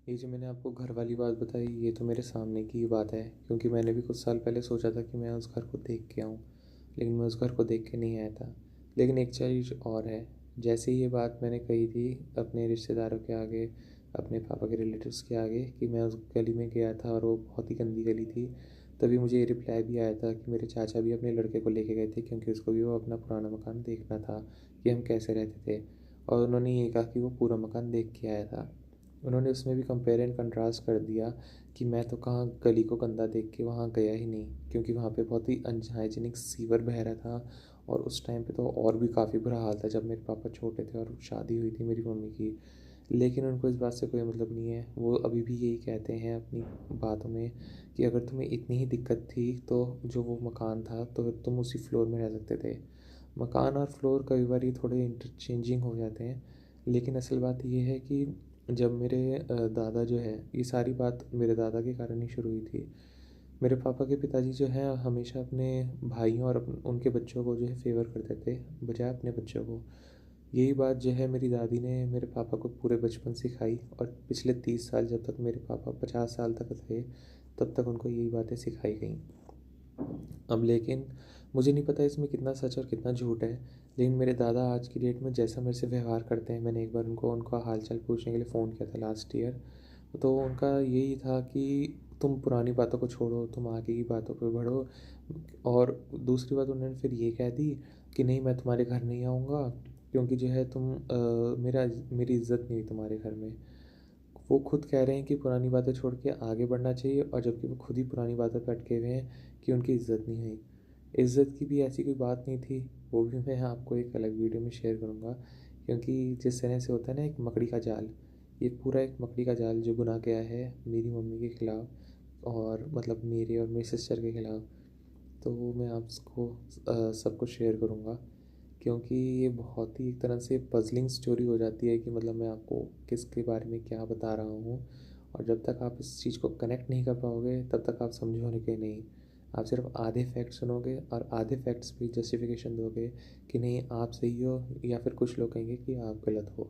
ये जो मैंने आपको घर वाली बात बताई, ये तो मेरे सामने की ही बात है, क्योंकि मैंने भी कुछ साल पहले सोचा था कि मैं उस घर को देख के आऊँ, लेकिन मैं उस घर को देख के नहीं आया था। लेकिन एक चीज़ और है, जैसे ही ये बात मैंने कही थी अपने रिश्तेदारों के आगे, अपने पापा के रिलेटिव्स के आगे कि मैं उस गली में गया था और वो बहुत ही गंदी गली थी, तभी मुझे ये रिप्लाई भी आया था कि मेरे चाचा भी अपने लड़के को लेके गए थे, क्योंकि उसको भी वो अपना पुराना मकान देखना था कि हम कैसे रहते थे। और उन्होंने ये कहा कि वो पूरा मकान देख के आया था। उन्होंने उसमें भी कंपेयर एंड कंट्रास्ट कर दिया कि मैं तो कहाँ गली को गंदा देख के वहाँ गया ही नहीं, क्योंकि वहाँ पे बहुत ही अनहाइजीनिक सीवर बह रहा था। और उस टाइम पे तो और भी काफ़ी बुरा हाल था, जब मेरे पापा छोटे थे और शादी हुई थी मेरी मम्मी की। लेकिन उनको इस बात से कोई मतलब नहीं है, वो अभी भी यही कहते हैं अपनी बातों में कि अगर तुम्हें इतनी ही दिक्कत थी तो जो वो मकान था तो तुम उसी फ्लोर में रह सकते थे। मकान और फ्लोर कई बार ये थोड़े इंटरचेंजिंग हो जाते हैं, लेकिन असल बात ये है कि जब मेरे दादा जो है, ये सारी बात मेरे दादा के कारण ही शुरू हुई थी। मेरे पापा के पिताजी जो हैं हमेशा अपने भाइयों और उनके बच्चों को जो है फेवर करते थे बजाय अपने बच्चों को। यही बात जो है मेरी दादी ने मेरे पापा को पूरे बचपन सिखाई, और पिछले 30 साल जब तक मेरे पापा 50 साल तक थे तब तक उनको यही बातें सिखाई गई। अब लेकिन मुझे नहीं पता इसमें कितना सच और कितना झूठ है, लेकिन मेरे दादा आज की डेट में जैसा मेरे से व्यवहार करते हैं, मैंने एक बार उनको उनका हालचाल पूछने के लिए फ़ोन किया था लास्ट ईयर। तो उनका यही था कि तुम पुरानी बातों को छोड़ो, तुम आगे की बातों पे बढ़ो। और दूसरी बात उन्होंने फिर ये कह दी कि नहीं, मैं तुम्हारे घर नहीं आऊँगा, क्योंकि जो है तुम मेरी इज़्ज़त नहीं हुई तुम्हारे घर में। वो खुद कह रहे हैं कि पुरानी बातें छोड़ के आगे बढ़ना चाहिए, और जबकि वो खुद ही पुरानी बातों पे अटके हुए हैं कि उनकी इज़्ज़त नहीं हुई। इज़्ज़त की भी ऐसी कोई बात नहीं थी, वो भी मैं आपको एक अलग वीडियो में शेयर करूँगा। क्योंकि जिस तरह से होता है ना एक मकड़ी का जाल, ये पूरा एक मकड़ी का जाल जो बुना गया है मेरी मम्मी के खिलाफ़, और मतलब मेरे और मेरी सिस्टर के खिलाफ़। तो वो मैं आपको सब कुछ शेयर करूँगा, क्योंकि ये बहुत ही एक तरह से पज़लिंग स्टोरी हो जाती है कि मतलब मैं आपको किसके बारे में क्या बता रहा हूँ। और जब तक आप इस चीज़ को कनेक्ट नहीं कर पाओगे तब तक आप समझोगे कि नहीं। आप सिर्फ आधे फैक्ट सुनोगे और आधे फैक्ट्स पे जस्टिफिकेशन दोगे कि नहीं आप सही हो, या फिर कुछ लोग कहेंगे कि आप गलत हो।